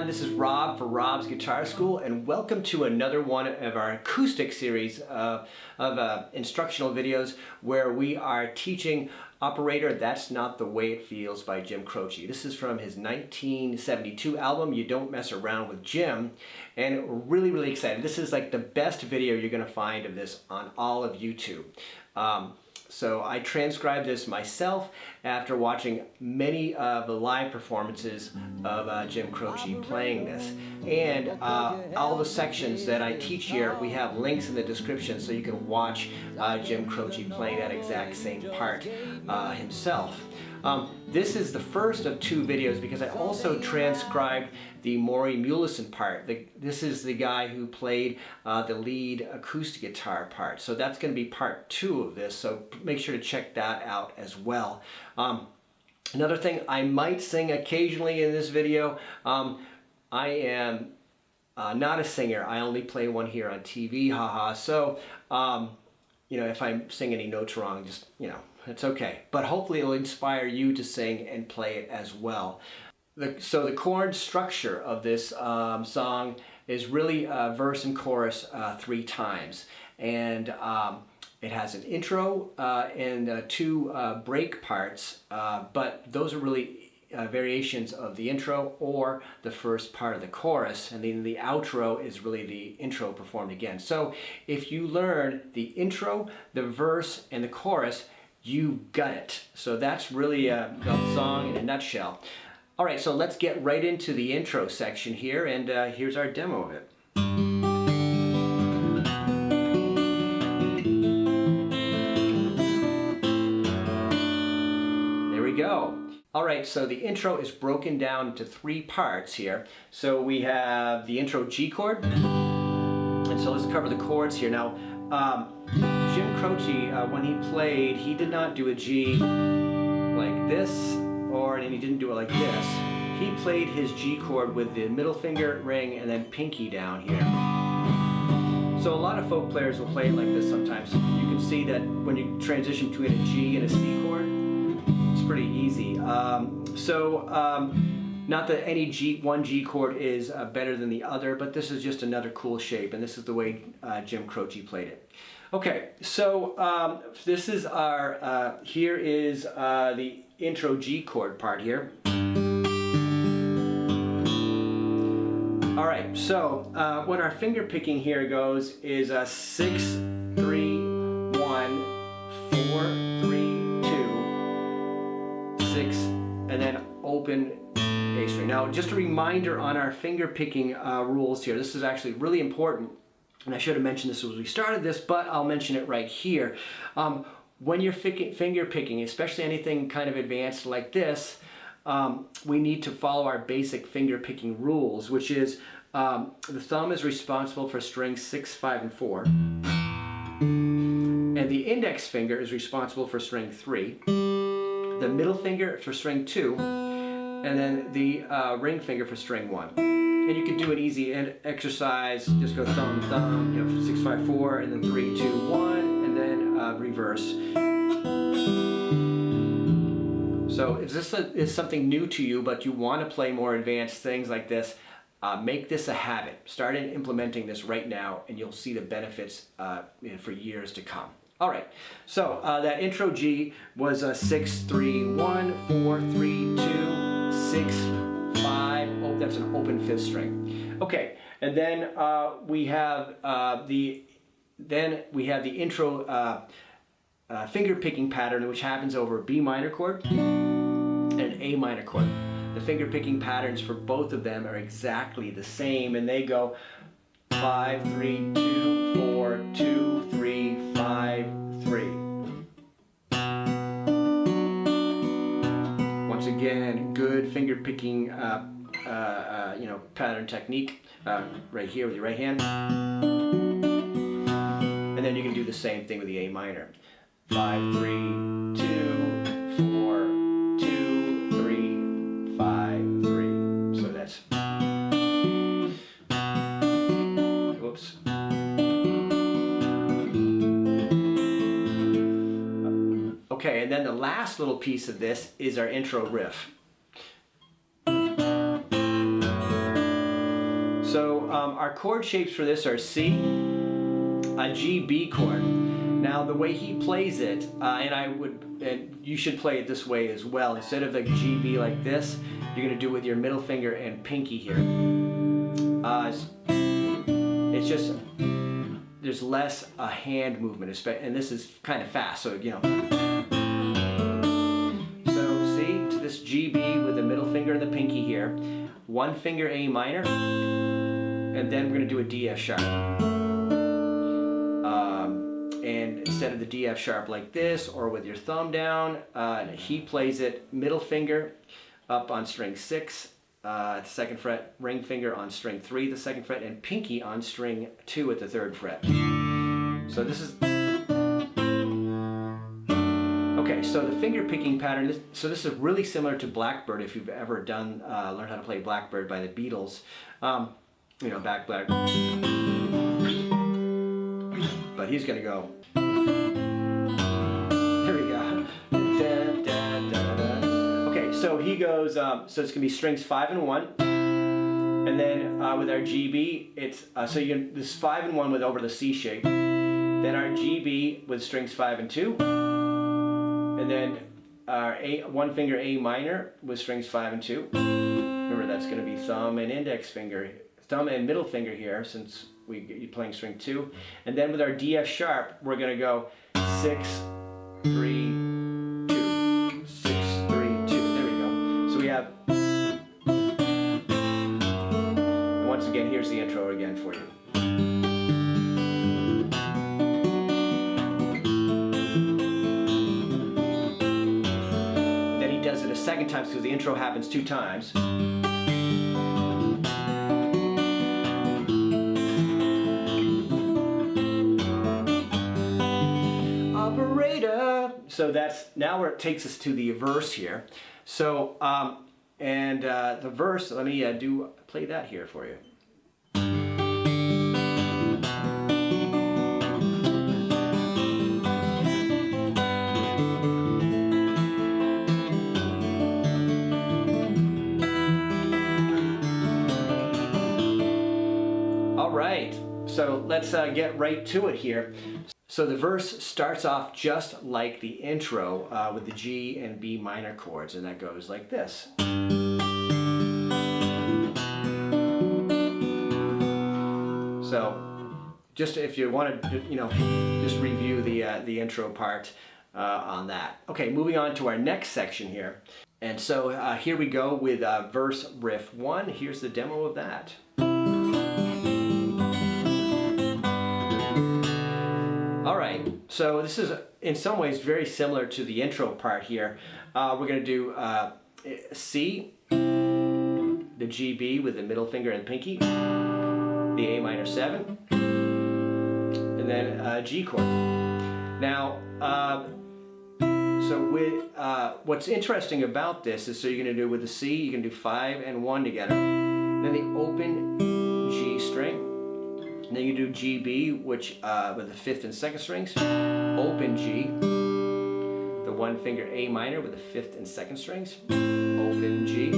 everyone, this is Rob for Rob's Guitar School, and welcome to another one of our acoustic series of instructional videos where we are teaching Operator, That's Not the Way It Feels by Jim Croce. This is from his 1972 album, You Don't Mess Around with Jim, and we're really excited. This is like the best video you're going to find of this on all of YouTube. So I transcribed this myself after watching many of the live performances of Jim Croce playing this. And all the sections that I teach here, we have links in the description so you can watch Jim Croce playing that exact same part himself. This is the first of two videos because I also transcribed the Maury Muehleisen part. This is the guy who played the lead acoustic guitar part. So that's going to be part 2 of this, so make sure to check that out as well. Another thing, I might sing occasionally in this video. I am not a singer. I only play one here on TV, haha. So, you know, if I sing any notes wrong, just, you know, it's okay. But hopefully it'll inspire you to sing and play it as well. So the chord structure of this song is really verse and chorus 3 times. And it has an intro and 2 break parts, but those are really variations of the intro or the first part of the chorus, and then the outro is really the intro performed again. So if you learn the intro, the verse, and the chorus, you got it. So that's really the song in a nutshell. All right, so let's get right into the intro section here, and here's our demo of it. There we go. All right, so the intro is broken down into 3 parts here. So we have the intro G chord, and so let's cover the chords here. Now, Jim Croce, when he played, he did not do a G like this, and he didn't do it like this. He played his G chord with the middle finger, ring, and then pinky down here. So a lot of folk players will play it like this sometimes. You can see that when you transition between a G and a C chord, it's pretty easy. Not that any one G chord is better than the other, but this is just another cool shape, and this is the way Jim Croce played it. Okay, so this is our, here is the intro G chord part here. All right, so what our finger picking here goes is 6, 3, 1, 4, 3, 2, 6, and then open A string. Now, just a reminder on our finger picking rules here. This is actually really important, and I should have mentioned this as we started this, but I'll mention it right here. When you're finger picking, especially anything kind of advanced like this, we need to follow our basic finger picking rules, which is the thumb is responsible for strings 6, 5, and 4, and the index finger is responsible for string 3, the middle finger for string 2, and then the ring finger for string 1. And you can do an easy exercise, just go thumb, thumb, you know, 6, 5, 4, and then 3, 2, 1, and then reverse. So if this is something new to you, but you want to play more advanced things like this, make this a habit. Start implementing this right now, and you'll see the benefits for years to come. All right, so that intro G was 6, 3, 1, 4, 3, 2, 6, 5. Oh, that's an open 5th string. Okay, and then we have the intro finger picking pattern, which happens over a B minor chord and an A minor chord. The finger picking patterns for both of them are exactly the same, and they go 5, 3, 2, 4, 2, 3, 5, 3. Once again, good finger picking you know, pattern technique right here with your right hand. And then you can do the same thing with the A minor. 5, 3, 2, 4, 2, 3, 5, 3. So that's, whoops. Okay, and then the last little piece of this is our intro riff. So our chord shapes for this are C, a G, B chord. Now the way he plays it, and you should play it this way as well. Instead of the G, B like this, you're going to do it with your middle finger and pinky here. It's just, there's less a hand movement, and this is kind of fast, so you know. So see, to this G, B with the middle finger and the pinky here, one finger A minor, and then we're going to do a D, F sharp. And instead of the D, F sharp like this, or with your thumb down, he plays it middle finger up on string 6, the 2nd fret, ring finger on string 3, the 2nd fret, and pinky on string 2 at the 3rd fret. So this is, okay, so the finger picking pattern, so this is really similar to Blackbird if you've ever learned how to play Blackbird by the Beatles. You know, back black. But he's gonna go. There we go. Da, da, da, da. Okay, so he goes. So it's gonna be strings 5 and 1, and then with our GB, it's so this 5 and 1 with over the C shape. Then our GB with strings 5 and 2, and then our one finger A minor with strings 5 and 2. Remember that's gonna be thumb and index finger. Thumb and middle finger here, since you're playing string 2, and then with our D, F sharp, we're going to go 6, 3, 2, 6, 3, 2. There we go. So we have. And once again, here's the intro again for you. Then he does it a second time because the intro happens 2 times. So that's now where it takes us to the verse here. So the verse, let me play that here for you. All right, so let's get right to it here. So the verse starts off just like the intro with the G and B minor chords, and that goes like this. So just if you want to, you know, just review the intro part on that. Okay, moving on to our next section here. And so here we go with verse riff 1. Here's the demo of that. All right, so this is in some ways very similar to the intro part here. We're going to do C, the G, B with the middle finger and pinky, the A minor 7, and then a G chord. Now, so with what's interesting about this is, so you're going to do with the C, you can do 5 and 1 together, then the open G string. And then you do GB, which with the 5th and 2nd strings, open G, the one finger A minor with the 5th and 2nd strings, open G,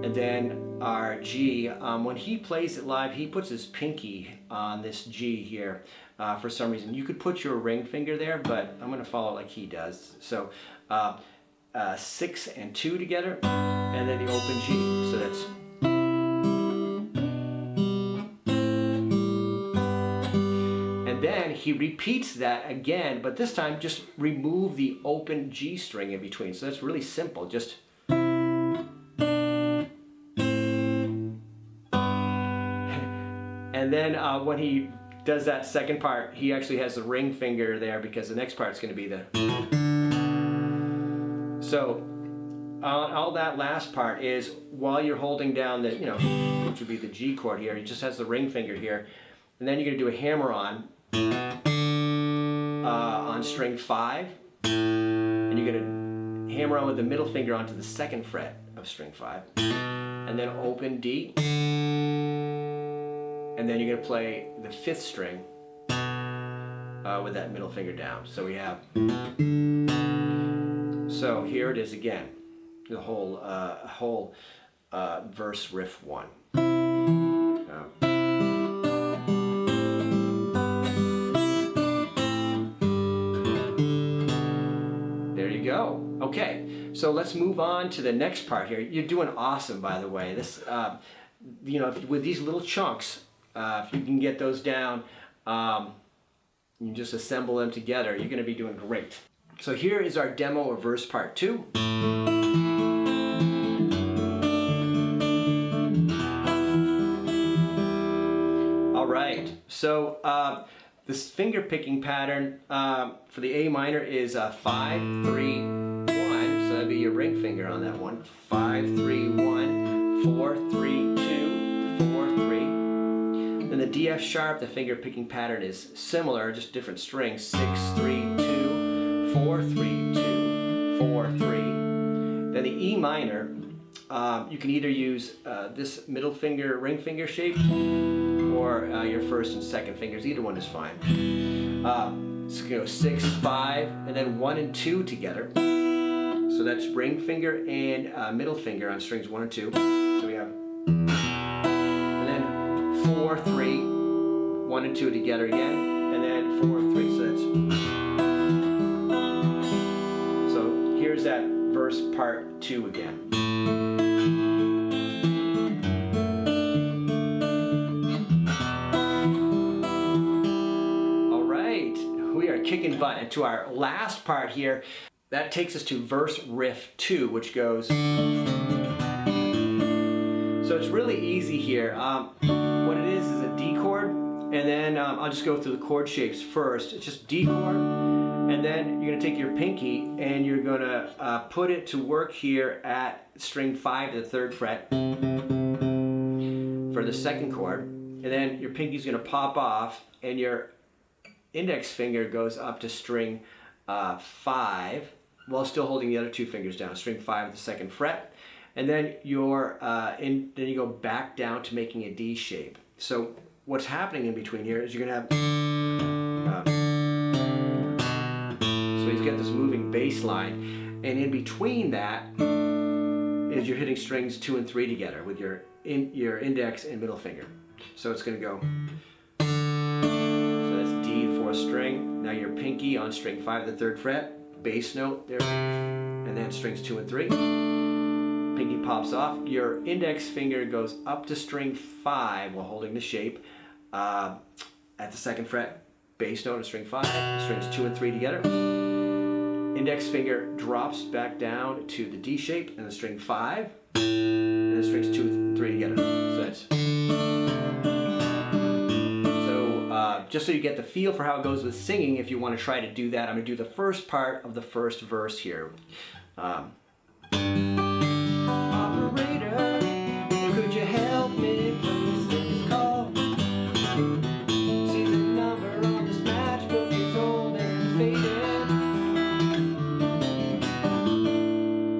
and then our G. When he plays it live, he puts his pinky on this G here for some reason. You could put your ring finger there, but I'm going to follow like he does. So 6 and 2 together, and then the open G. So that's. Then he repeats that again, but this time just remove the open G string in between. So that's really simple. Just and then when he does that second part, he actually has the ring finger there because the next part's going to be the. So all that last part is while you're holding down the, which would be the G chord here, he just has the ring finger here, and then you're going to do a hammer on string 5, and you're going to hammer on with the middle finger onto the 2nd fret of string 5, and then open D, and then you're going to play the 5th string with that middle finger down. So we have, so here it is again, the whole verse riff 1. There you go. Okay, so let's move on to the next part here. You're doing awesome, by the way. This, you know, with these little chunks, if you can get those down, you just assemble them together, you're going to be doing great. So here is our demo of verse part 2. All right, so this finger picking pattern for the A minor is 5, 3, 1. So that'd be your ring finger on that one. 5, 3, 1, 4, 3, 2, 4, 3. Then the D F sharp, the finger picking pattern is similar, just different strings. 6, 3, 2, 4, 3, 2, 4, 3. Then the E minor, you can either use this middle finger, ring finger shape, or your first and second fingers. Either one is fine. So you go 6, 5, and then 1 and 2 together. So that's ring finger and middle finger on strings 1 and 2. So we have, and then 4, 3, 1 and 2 together again, and then 4, 3. So that's, so here's that verse part 2 again. Kicking butt. And to our last part here, that takes us to verse riff 2, which goes. So it's really easy here. What it is a D chord, and then I'll just go through the chord shapes first. It's just D chord, and then you're going to take your pinky and you're going to put it to work here at string 5 to the 3rd fret for the second chord, and then your pinky's going to pop off, and your index finger goes up to string 5 while still holding the other 2 fingers down. String 5 at the 2nd fret, and then then you go back down to making a D shape. So what's happening in between here is you're gonna have so he's got this moving bass line, and in between that is you're hitting strings 2 and 3 together with your index and middle finger. So it's gonna go. String, now your pinky on string 5 to the 3rd fret, bass note there, and then strings 2 and 3. Pinky pops off, your index finger goes up to string 5 while holding the shape at the 2nd fret, bass note on string 5, strings 2 and 3 together. Index finger drops back down to the D shape and the string 5, and then strings 2 and 3 together. So that's. Just so you get the feel for how it goes with singing, if you want to try to do that, I'm going to do the first part of the first verse here. Operator, could you help me please take this call? See the number on this matchbook is old and faded.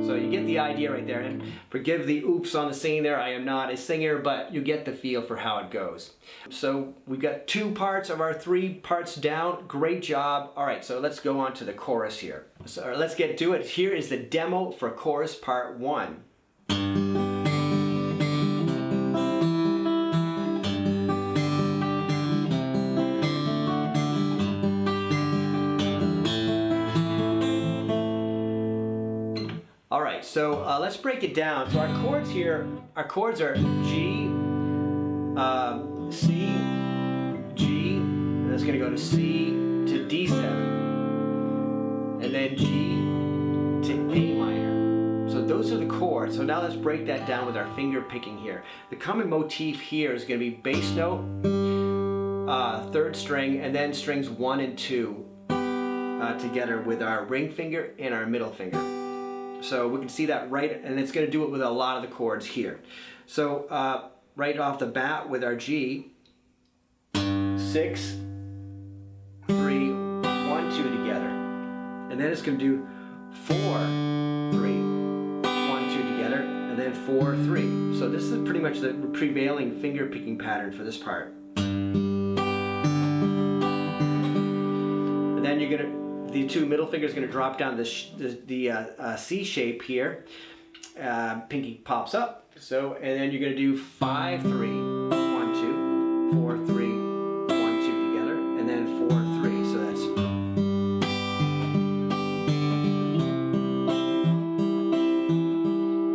So you get the idea right there, and forgive the oops on the singing there. I am not a singer, but you get the feel for how it goes. So we've got 2 parts of our 3 parts down. Great job. All right, so let's go on to the chorus here. So let's get to it. Here is the demo for chorus part 1. All right, so let's break it down. So our chords here, our chords are G, C, G, and it's going to go to C to D7, and then G to A minor. So those are the chords. So now let's break that down with our finger picking here. The common motif here is going to be bass note, 3rd string, and then strings 1 and 2 together with our ring finger and our middle finger. So we can see that right, and it's going to do it with a lot of the chords here. So right off the bat with our G, 6, 3, 1, 2 together. And then it's going to do 4, 3, 1, 2 together, and then 4, 3. So this is pretty much the prevailing finger picking pattern for this part. And then you're going to, the 2 middle fingers are going to drop down the C shape here. Pinky pops up. So, and then you're going to do 5, 3, 1, 2. 4, 3, 1, 2 together, and then 4, 3. So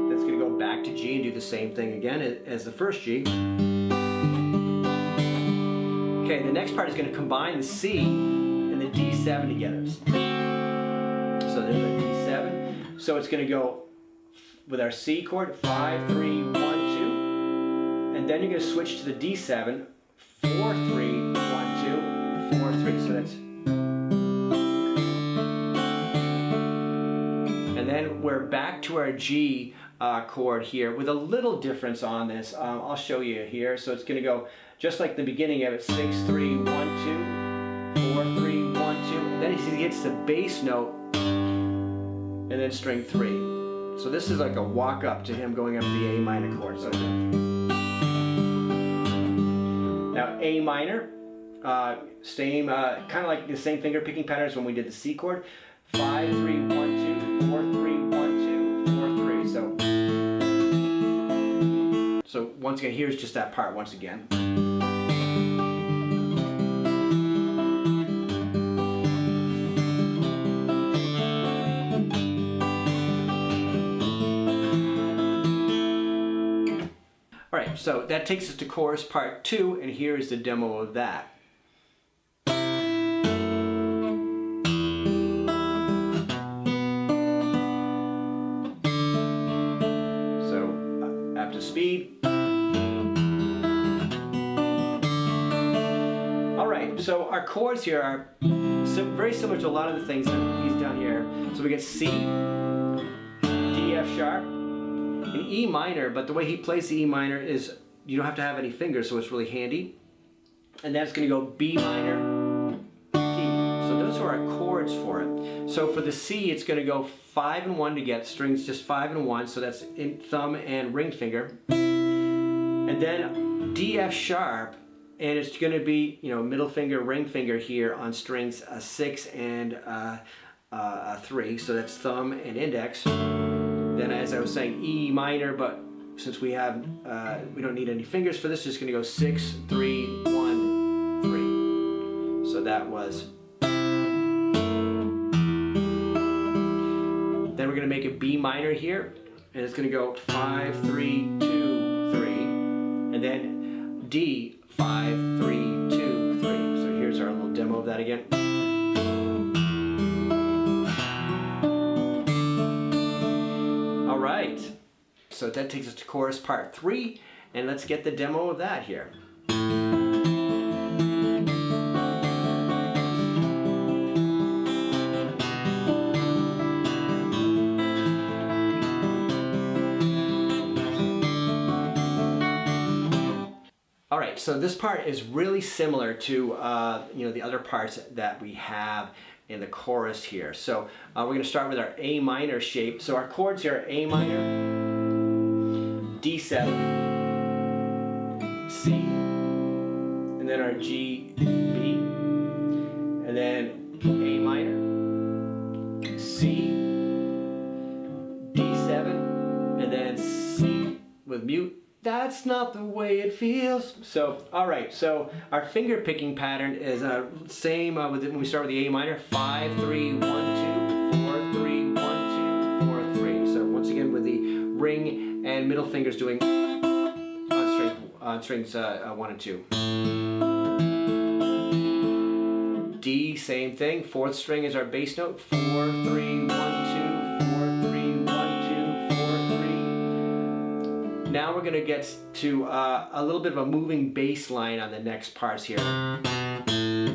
that's going to go back to G and do the same thing again as the first G. Okay, the next part is going to combine the C and the D7 together. So there's the D7. So it's going to go with our C chord, 5, 3, 1, 2. And then you're going to switch to the D7, 4, 3, 1, 2, 4, 3. So that's. And then we're back to our G chord here with a little difference on this. I'll show you here. So it's going to go just like the beginning of it, 6, 3, 1, 2, 4, 3, 1, 2. And then he gets the bass note and then string 3. So this is like a walk up to him going up the A minor chord. So now A minor, same, kind of like the same finger picking pattern as when we did the C chord. 5, 3, 1, 2, 4, 3, 1, 2, 4, 3. So once again, here's just that part once again. Alright, so that takes us to chorus part 2, and here is the demo of that. So, up to speed. Alright, so our chords here are very similar to a lot of the things that he's done here. So we get C, D, F sharp, and E minor, but the way he plays the E minor is you don't have to have any fingers, so it's really handy. And that's going to go B minor, D. So those are our chords for it. So for the C, it's going to go 5 and 1 to get strings, just 5 and 1, so that's in thumb and ring finger. And then D, F sharp, and it's going to be, you know, middle finger, ring finger here on strings 6 and 3, so that's thumb and index. Then, as I was saying, E minor, but since we have, we don't need any fingers for this, just gonna go 6, 3, 1, 3. So that was. Then we're gonna make a B minor here, and it's gonna go 5, 3, 2, 3, and then D, 5, 3, 2, 3. So here's our little demo of that again. Alright, so that takes us to chorus part 3, and let's get the demo of that here. Alright, so this part is really similar to you know, the other parts that we have in the chorus here. So we're going to start with our A minor shape. So our chords here are A minor, D7, C, and then our G, B, and then A minor, C, D7, and then C with mute. That's not the way it feels. So, alright, so our finger picking pattern is same with when we start with the A minor, 5, 3, 1, 2, 4, 3, 1, 2, 4, 3. So once again with the ring and middle fingers doing on strings 1 and 2. D, same thing, 4th string is our bass note, 4, 3, 1, 2, 4, 3, 1, 2, 4, 3. Now we're going to get to a little bit of a moving bass line on the next parts here.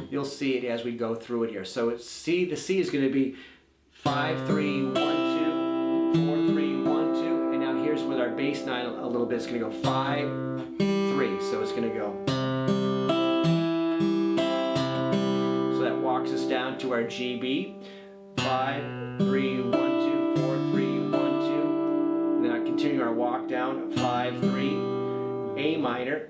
You'll see it as we go through it here. So it's C, the C is going to be 5, 3, 1, 2, 4, 3, 1, 2. And now here's with our bass line a little bit. It's going to go 5, 3. So it's going to go. So that walks us down to our GB. 5, 3, 1, 2, 4, 3, 1, 2. Now continue our walk down, 5, 3, A minor,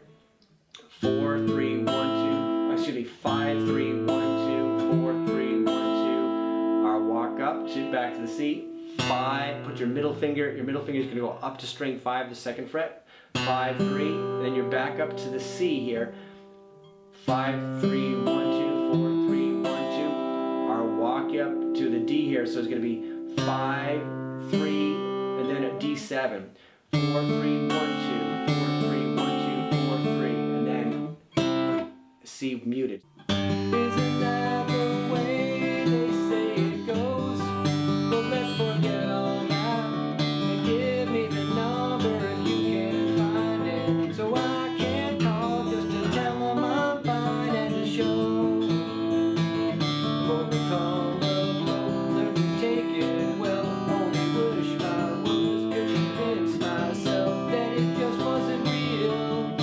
4, 3, 1, 2, excuse me, 5, 3, 1, 2, 4, 3, 1, 2, our walk up to back to the C, 5, put your middle finger is going to go up to string 5, the 2nd fret, 5, 3, and then you're back up to the C here, 5, 3, 1, 2, 4, 3, 1, 2. Our walk up to the D here, so it's going to be 5, 3, and then a D7. 4, 3, 1, 2, 4, 3, 1, 2, 4, 3, and then C muted. Isn't that the way they say it goes? Well, let's forget all that and give me the number if you can find it, so I can call just to tell them I'm fine and to show. Overcome the blow, learn to take it well. Only wish I was good, convince myself that it just wasn't real,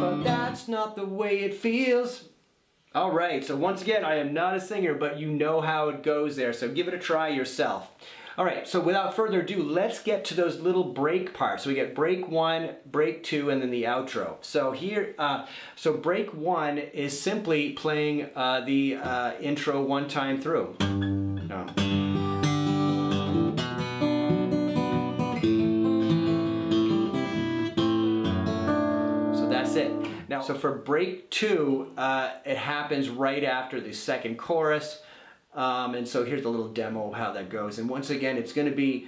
but that's not the way it feels. All right, so once again, I am not a singer, but you know how it goes there, so give it a try yourself. All right, so without further ado, let's get to those little break parts. So we get break 1, break 2, and then the outro. So here, so break 1 is simply playing the intro one time through. So that's it. Now, so for break 2, it happens right after the second chorus, and so here's a little demo of how that goes. And once again, it's going to be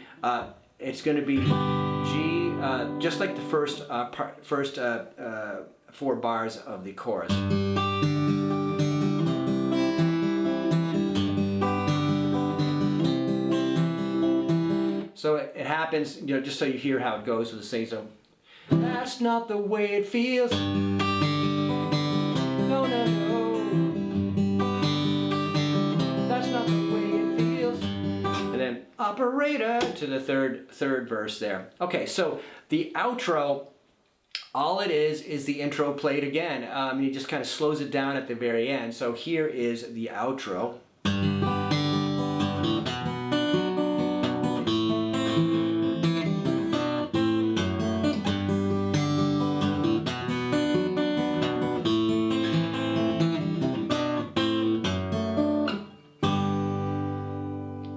G, just like the first 4 bars of the chorus. So it happens, you know, just so you hear how it goes with the same. So that's not the way it feels. No, no, no. That's not the way it feels. And then operator to the third verse there. Okay, so the outro, all it is the intro played again. He just kind of slows it down at the very end. So here is the outro.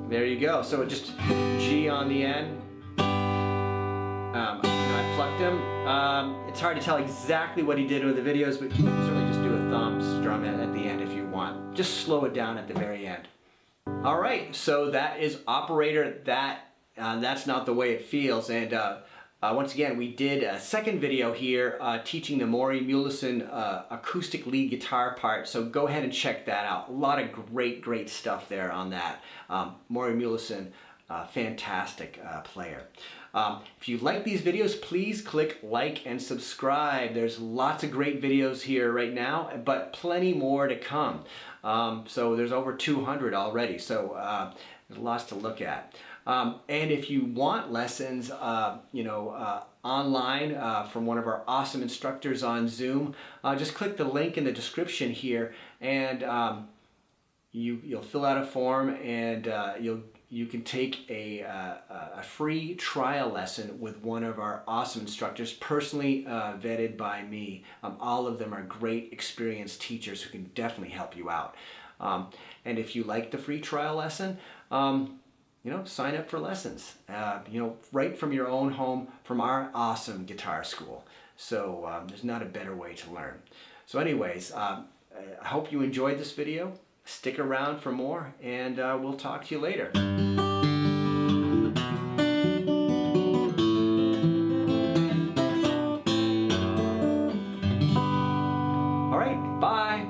There you go. So it just G on the end. I plucked him. It's hard to tell exactly what he did with the videos, but you can certainly just do a thumb strum at the end if you want. Just slow it down at the very end. All right, so that is operator. That's not the way it feels. And once again, we did a second video here teaching the Maury Muehleisen acoustic lead guitar part, so go ahead and check that out. A lot of great stuff there on that. Maury Muehleisen, fantastic player. If you like these videos, please click like and subscribe. There's lots of great videos here right now, but plenty more to come. So there's over 200 already, so there's lots to look at. And if you want lessons, online from one of our awesome instructors on Zoom, just click the link in the description here, and you'll fill out a form, and you can take a free trial lesson with one of our awesome instructors, personally vetted by me. All of them are great, experienced teachers who can definitely help you out. And if you like the free trial lesson, sign up for lessons, right from your own home, from our awesome guitar school. So there's not a better way to learn. So anyways, I hope you enjoyed this video. Stick around for more, and we'll talk to you later. All right, bye.